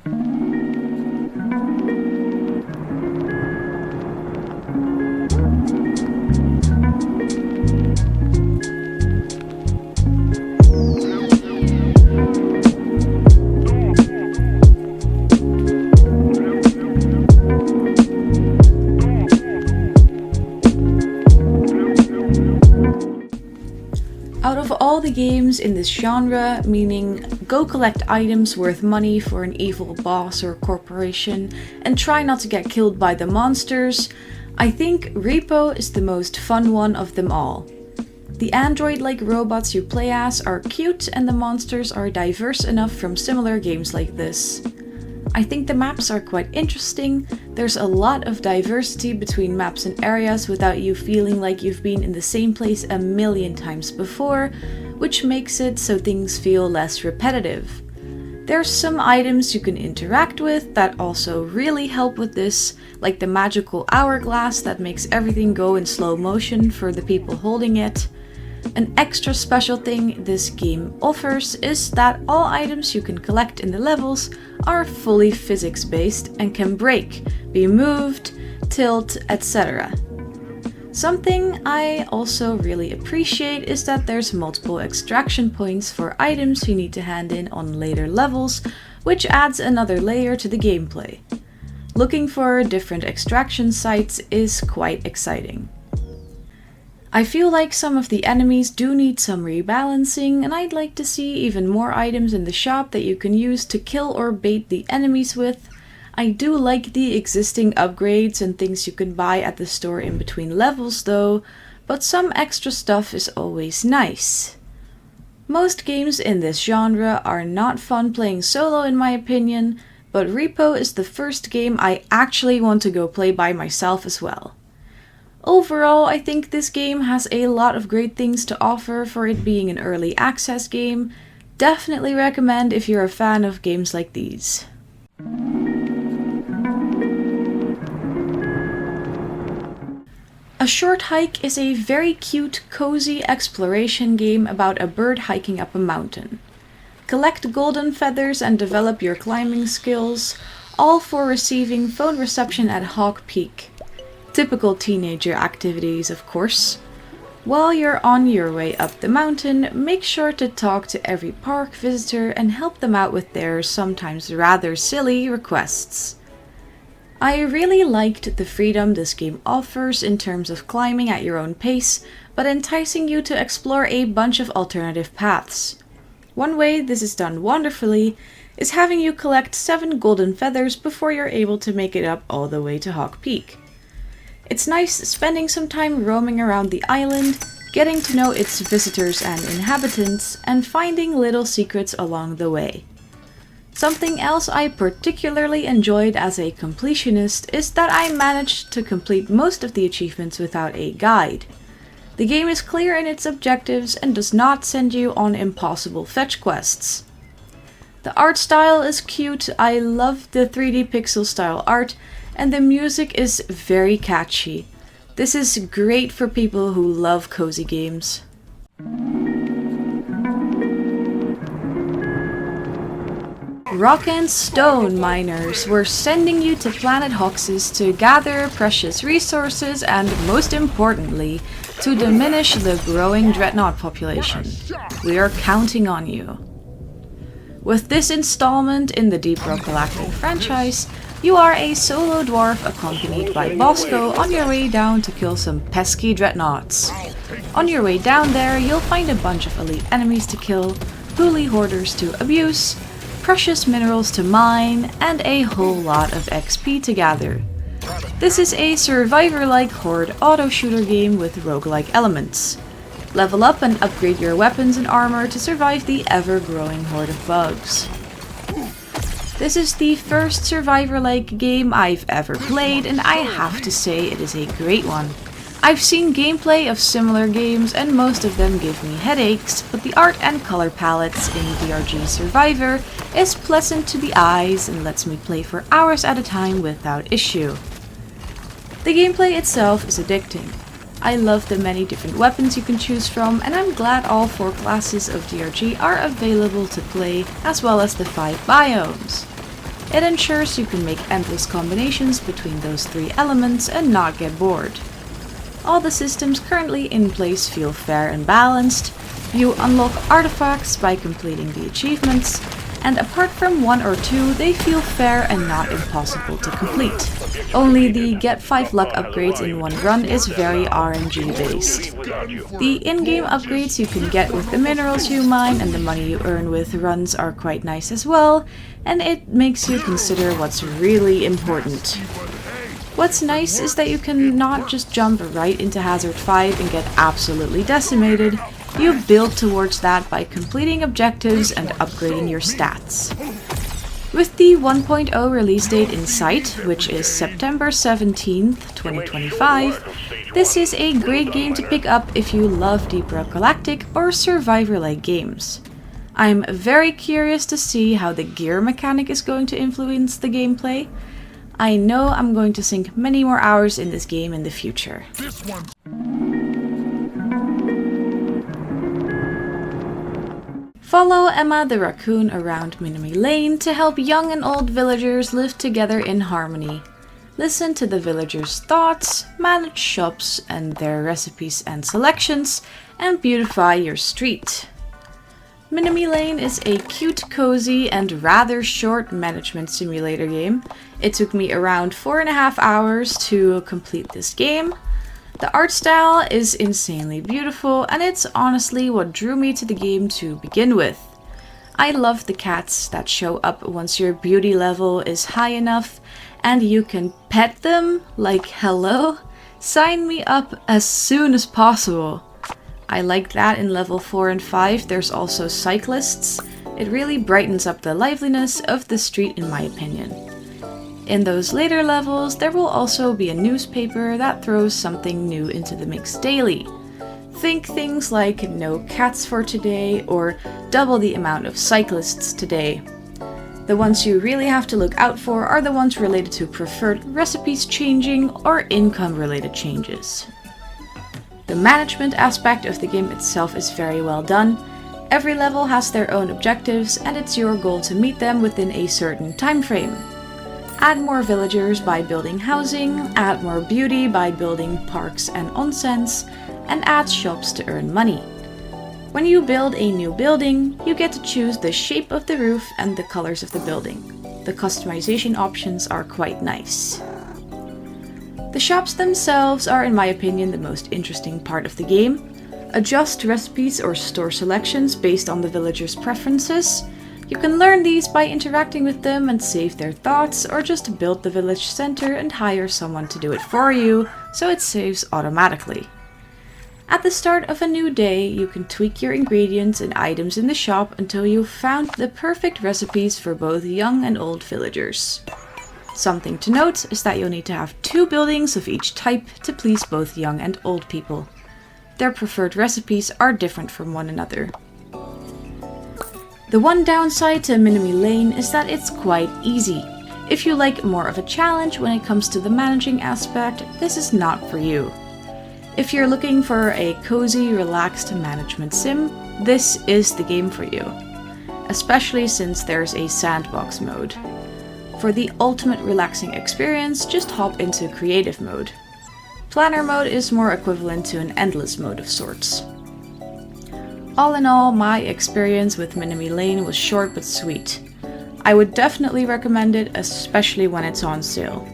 Out of all the games in this genre, meaning go collect items worth money for an evil boss or corporation and try not to get killed by the monsters, I think R.E.P.O is the most fun one of them all. The android-like robots you play as are cute and the monsters are diverse enough from similar games like this. I think the maps are quite interesting. There's a lot of diversity between maps and areas without you feeling like you've been in the same place a million times before, which makes it so things feel less repetitive. There's some items you can interact with that also really help with this, like the magical hourglass that makes everything go in slow motion for the people holding it. An extra special thing this game offers is that all items you can collect in the levels are fully physics-based and can break, be moved, tilt, etc. Something I also really appreciate is that there's multiple extraction points for items you need to hand in on later levels, which adds another layer to the gameplay. Looking for different extraction sites is quite exciting. I feel like some of the enemies do need some rebalancing, and I'd like to see even more items in the shop that you can use to kill or bait the enemies with. I do like the existing upgrades and things you can buy at the store in between levels though, but some extra stuff is always nice. Most games in this genre are not fun playing solo in my opinion, but R.E.P.O is the first game I actually want to go play by myself as well. Overall, I think this game has a lot of great things to offer for it being an early access game. Definitely recommend if you're a fan of games like these. A Short Hike is a very cute, cozy exploration game about a bird hiking up a mountain. Collect golden feathers and develop your climbing skills, all for receiving phone reception at Hawk Peak. Typical teenager activities, of course. While you're on your way up the mountain, make sure to talk to every park visitor and help them out with their sometimes rather silly requests. I really liked the freedom this game offers in terms of climbing at your own pace, but enticing you to explore a bunch of alternative paths. One way this is done wonderfully is having you collect 7 golden feathers before you're able to make it up all the way to Hawk Peak. It's nice spending some time roaming around the island, getting to know its visitors and inhabitants, and finding little secrets along the way. Something else I particularly enjoyed as a completionist is that I managed to complete most of the achievements without a guide. The game is clear in its objectives and does not send you on impossible fetch quests. The art style is cute, I love the 3D pixel style art, and the music is very catchy. This is great for people who love cozy games. Rock and Stone miners were sending you to Planet Hoxus to gather precious resources and, most importantly, to diminish the growing dreadnought population. We are counting on you. With this installment in the Deep Rock Galactic franchise, you are a solo dwarf accompanied by Bosco on your way down to kill some pesky dreadnoughts. On your way down there, you'll find a bunch of elite enemies to kill, hooly hoarders to abuse, precious minerals to mine, and a whole lot of XP to gather. This is a survivor-like horde auto-shooter game with roguelike elements. Level up and upgrade your weapons and armor to survive the ever-growing horde of bugs. This is the first survivor-like game I've ever played, and I have to say it is a great one. I've seen gameplay of similar games and most of them give me headaches, but the art and color palettes in DRG Survivor is pleasant to the eyes and lets me play for hours at a time without issue. The gameplay itself is addicting. I love the many different weapons you can choose from, and I'm glad all 4 classes of DRG are available to play, as well as the 5 biomes. It ensures you can make endless combinations between those three elements and not get bored. All the systems currently in place feel fair and balanced. You unlock artifacts by completing the achievements, and apart from one or two, they feel fair and not impossible to complete. Only the get 5 luck upgrades in one run is very RNG based. The in-game upgrades you can get with the minerals you mine and the money you earn with runs are quite nice as well, and it makes you consider what's really important. What's nice is that you can not just jump right into Hazard 5 and get absolutely decimated. You build towards that by completing objectives and upgrading your stats. With the 1.0 release date in sight, which is September 17th, 2025, this is a great game to pick up if you love Deep Rock Galactic or Survivor-like games. I'm very curious to see how the gear mechanic is going to influence the gameplay. I know I'm going to sink many more hours in this game in the future. Follow Emma the raccoon around Minami Lane to help young and old villagers live together in harmony. Listen to the villagers' thoughts, manage shops and their recipes and selections, and beautify your street. Minami Lane is a cute, cozy, and rather short management simulator game. It took me around 4.5 hours to complete this game. The art style is insanely beautiful, and it's honestly what drew me to the game to begin with. I love the cats that show up once your beauty level is high enough, and you can pet them, like hello? Sign me up as soon as possible. I like that in level 4 and 5 there's also cyclists. It really brightens up the liveliness of the street in my opinion. In those later levels, there will also be a newspaper that throws something new into the mix daily. Think things like no cats for today or double the amount of cyclists today. The ones you really have to look out for are the ones related to preferred recipes changing or income related changes. The management aspect of the game itself is very well done. Every level has their own objectives and it's your goal to meet them within a certain time frame. Add more villagers by building housing, add more beauty by building parks and onsens, and add shops to earn money. When you build a new building, you get to choose the shape of the roof and the colors of the building. The customization options are quite nice. The shops themselves are, in my opinion, the most interesting part of the game. Adjust recipes or store selections based on the villagers' preferences. You can learn these by interacting with them and save their thoughts, or just build the village center and hire someone to do it for you, so it saves automatically. At the start of a new day, you can tweak your ingredients and items in the shop until you've found the perfect recipes for both young and old villagers. Something to note is that you'll need to have 2 buildings of each type to please both young and old people. Their preferred recipes are different from one another. The one downside to Minami Lane is that it's quite easy. If you like more of a challenge when it comes to the managing aspect, this is not for you. If you're looking for a cozy, relaxed management sim, this is the game for you. Especially since there's a sandbox mode. For the ultimate relaxing experience, just hop into creative mode. Planner mode is more equivalent to an endless mode of sorts. All in all, my experience with Minami Lane was short but sweet. I would definitely recommend it, especially when it's on sale.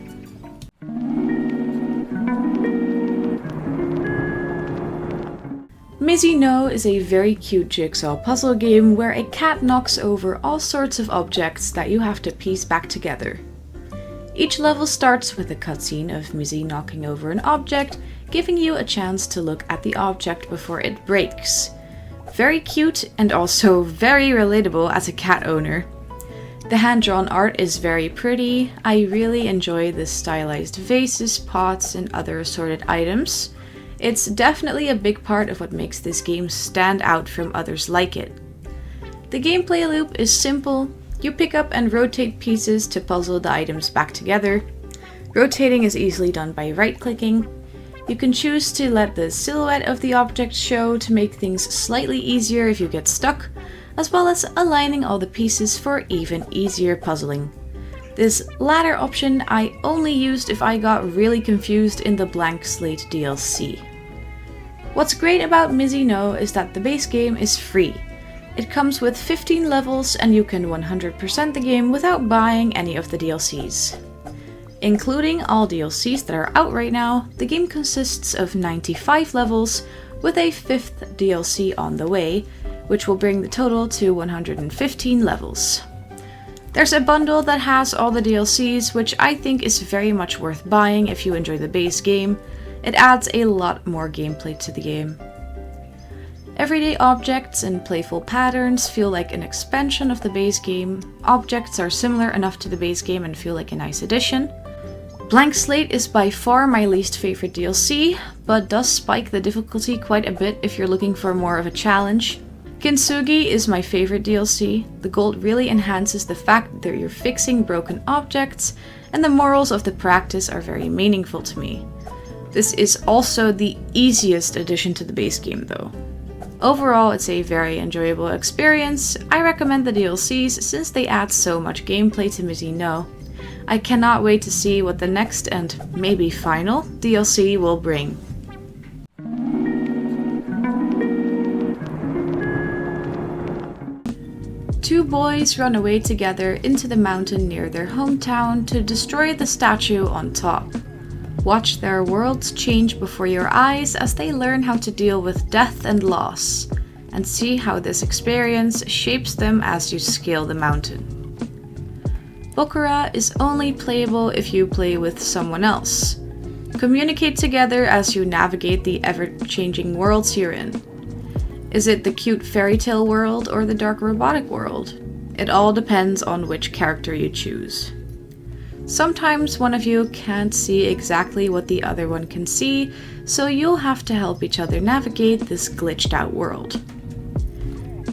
Mizi NO is a very cute jigsaw puzzle game where a cat knocks over all sorts of objects that you have to piece back together. Each level starts with a cutscene of Mizi knocking over an object, giving you a chance to look at the object before it breaks. Very cute and also very relatable as a cat owner. The hand-drawn art is very pretty. I really enjoy the stylized vases, pots, and other assorted items. It's definitely a big part of what makes this game stand out from others like it. The gameplay loop is simple. You pick up and rotate pieces to puzzle the items back together. Rotating is easily done by right-clicking. You can choose to let the silhouette of the object show to make things slightly easier if you get stuck, as well as aligning all the pieces for even easier puzzling. This latter option I only used if I got really confused in the Blank Slate DLC. What's great about Mizi NO is that the base game is free. It comes with 15 levels and you can 100% the game without buying any of the DLCs. Including all DLCs that are out right now, the game consists of 95 levels with a 5th DLC on the way, which will bring the total to 115 levels. There's a bundle that has all the DLCs, which I think is very much worth buying if you enjoy the base game. It adds a lot more gameplay to the game. Everyday objects and playful patterns feel like an expansion of the base game. Objects are similar enough to the base game and feel like a nice addition. Blank Slate is by far my least favorite DLC, but does spike the difficulty quite a bit if you're looking for more of a challenge. Kintsugi is my favorite DLC. The gold really enhances the fact that you're fixing broken objects, and the morals of the practice are very meaningful to me. This is also the easiest addition to the base game though. Overall, it's a very enjoyable experience. I recommend the DLCs since they add so much gameplay to Mizi NO. I cannot wait to see what the next and maybe final DLC will bring. Two boys run away together into the mountain near their hometown to destroy the statue on top. Watch their worlds change before your eyes as they learn how to deal with death and loss, and see how this experience shapes them as you scale the mountain. BOKURA is only playable if you play with someone else. Communicate together as you navigate the ever-changing worlds you're in. Is it the cute fairy tale world or the dark robotic world? It all depends on which character you choose. Sometimes one of you can't see exactly what the other one can see, so you'll have to help each other navigate this glitched out world.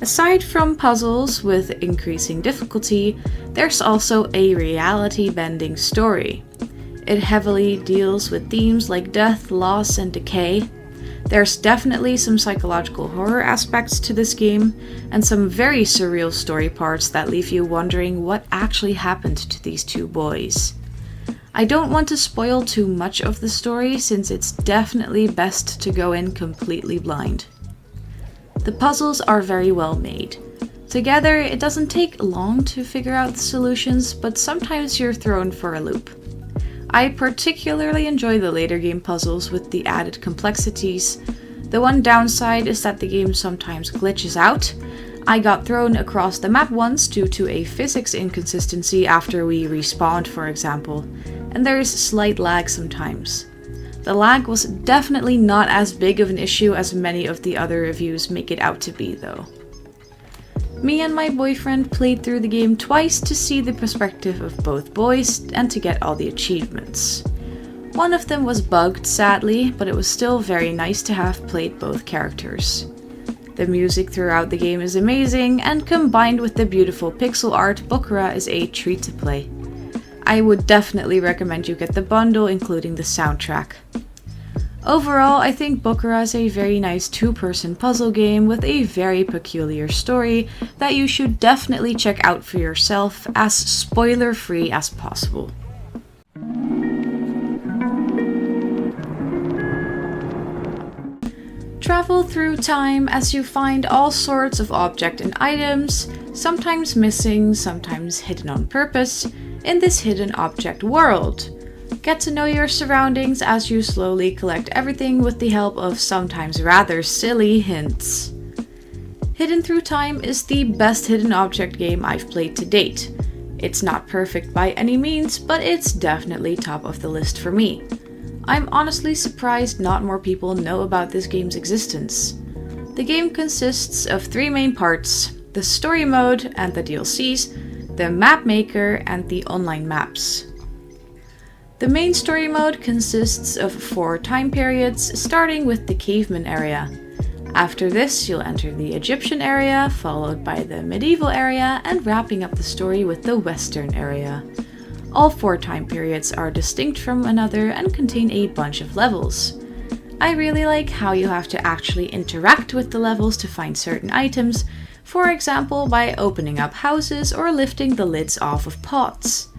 Aside from puzzles with increasing difficulty, there's also a reality-bending story. It heavily deals with themes like death, loss, and decay. There's definitely some psychological horror aspects to this game, and some very surreal story parts that leave you wondering what actually happened to these two boys. I don't want to spoil too much of the story since it's definitely best to go in completely blind. The puzzles are very well made. Together, it doesn't take long to figure out the solutions, but sometimes you're thrown for a loop. I particularly enjoy the later game puzzles with the added complexities. The one downside is that the game sometimes glitches out. I got thrown across the map once due to a physics inconsistency after we respawned, for example, and there is slight lag sometimes. The lag was definitely not as big of an issue as many of the other reviews make it out to be though. Me and my boyfriend played through the game twice to see the perspective of both boys and to get all the achievements. One of them was bugged, sadly, but it was still very nice to have played both characters. The music throughout the game is amazing, and combined with the beautiful pixel art, BOKURA is a treat to play. I would definitely recommend you get the bundle, including the soundtrack. Overall, I think BOKURA is a very nice two-person puzzle game with a very peculiar story that you should definitely check out for yourself, as spoiler-free as possible. Travel through time as you find all sorts of objects and items, sometimes missing, sometimes hidden on purpose, in this hidden object world. Get to know your surroundings as you slowly collect everything with the help of sometimes rather silly hints. Hidden Through Time is the best hidden object game I've played to date. It's not perfect by any means, but it's definitely top of the list for me. I'm honestly surprised not more people know about this game's existence. The game consists of 3 main parts: the story mode and the DLCs, the map maker, and the online maps. The main story mode consists of 4 time periods, starting with the caveman area. After this, you'll enter the Egyptian area, followed by the medieval area, and wrapping up the story with the Western area. All 4 time periods are distinct from one another and contain a bunch of levels. I really like how you have to actually interact with the levels to find certain items, for example by opening up houses or lifting the lids off of pots.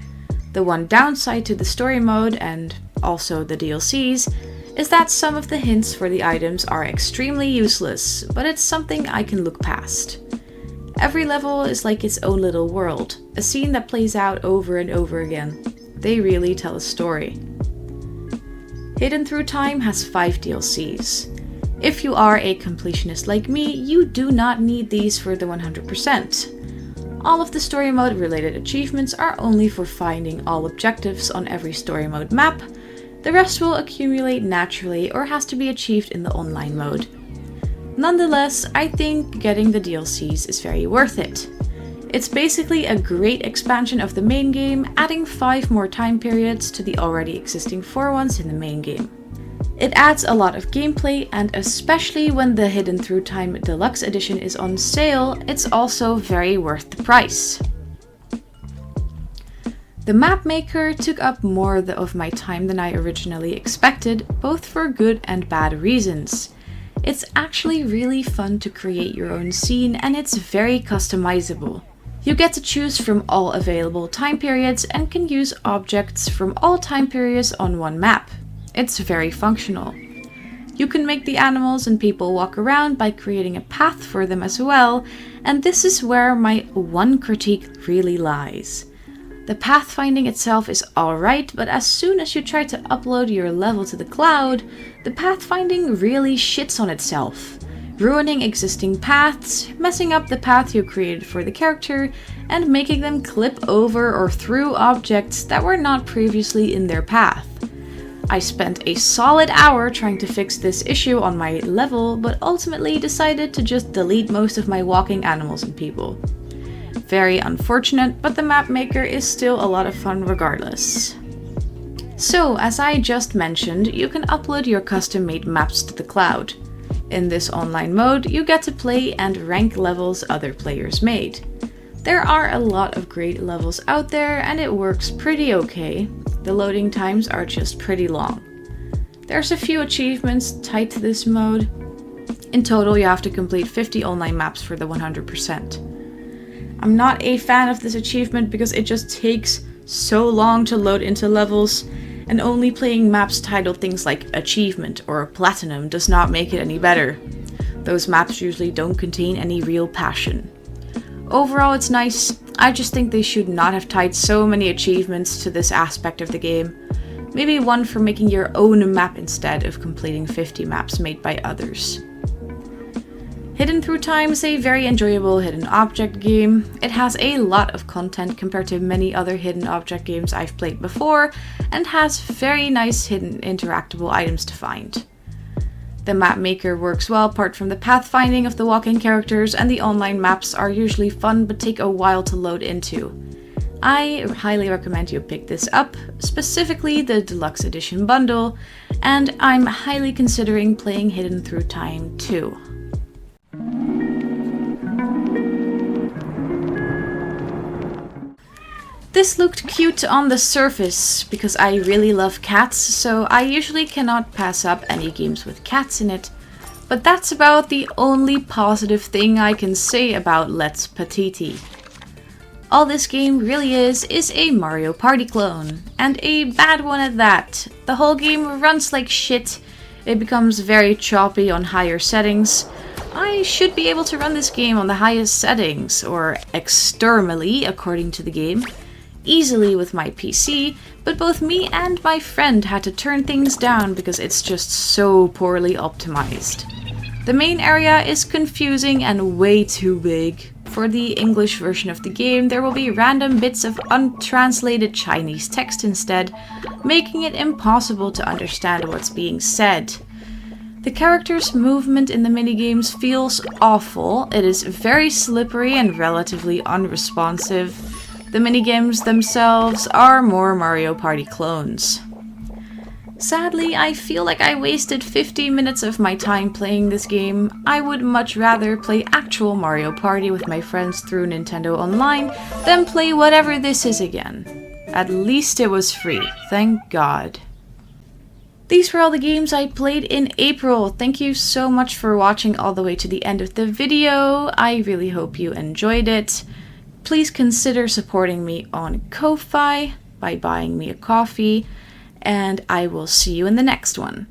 The one downside to the story mode, and also the DLCs, is that some of the hints for the items are extremely useless, but it's something I can look past. Every level is like its own little world, a scene that plays out over and over again. They really tell a story. Hidden Through Time has 5 DLCs. If you are a completionist like me, you do not need these for the 100%. All of the story mode related achievements are only for finding all objectives on every story mode map. The rest will accumulate naturally or has to be achieved in the online mode. Nonetheless, I think getting the DLCs is very worth it. It's basically a great expansion of the main game, adding 5 more time periods to the already existing 4 ones in the main game. It adds a lot of gameplay, and especially when the Hidden Through Time Deluxe Edition is on sale, it's also very worth the price. The map maker took up more of my time than I originally expected, both for good and bad reasons. It's actually really fun to create your own scene, and it's very customizable. You get to choose from all available time periods and can use objects from all time periods on one map. It's very functional. You can make the animals and people walk around by creating a path for them as well, and this is where my one critique really lies. The pathfinding itself is alright, but as soon as you try to upload your level to the cloud, the pathfinding really shits on itself, ruining existing paths, messing up the path you created for the character, and making them clip over or through objects that were not previously in their path. I spent a solid hour trying to fix this issue on my level, but ultimately decided to just delete most of my walking animals and people. Very unfortunate, but the map maker is still a lot of fun regardless. So, as I just mentioned, you can upload your custom-made maps to the cloud. In this online mode, you get to play and rank levels other players made. There are a lot of great levels out there, and it works pretty okay. The loading times are just pretty long. There's a few achievements tied to this mode. In total, you have to complete 50 online maps for the 100%. I'm not a fan of this achievement because it just takes so long to load into levels, and only playing maps titled things like Achievement or Platinum does not make it any better. Those maps usually don't contain any real passion. Overall, it's nice. I just think they should not have tied so many achievements to this aspect of the game. Maybe one for making your own map instead of completing 50 maps made by others. Hidden Through Time is a very enjoyable hidden object game. It has a lot of content compared to many other hidden object games I've played before, and has very nice hidden interactable items to find. The map maker works well apart from the pathfinding of the walking characters, and the online maps are usually fun but take a while to load into. I highly recommend you pick this up, specifically the Deluxe Edition bundle, and I'm highly considering playing Hidden Through Time too. This looked cute on the surface because I really love cats, so I usually cannot pass up any games with cats in it, but that's about the only positive thing I can say about Let's Patiti. All this game really is a Mario Party clone, and a bad one at that. The whole game runs like shit, it becomes very choppy on higher settings. I should be able to run this game on the highest settings, or externally according to the game, easily with my PC, but both me and my friend had to turn things down because it's just so poorly optimized. The main area is confusing and way too big. For the English version of the game, there will be random bits of untranslated Chinese text instead, making it impossible to understand what's being said. The character's movement in the minigames feels awful. It is very slippery and relatively unresponsive. The minigames themselves are more Mario Party clones. Sadly, I feel like I wasted 50 minutes of my time playing this game. I would much rather play actual Mario Party with my friends through Nintendo Online than play whatever this is again. At least it was free, thank God. These were all the games I played in April. Thank you so much for watching all the way to the end of the video. I really hope you enjoyed it. Please consider supporting me on Ko-Fi. by buying me a coffee, and I will see you in the next one.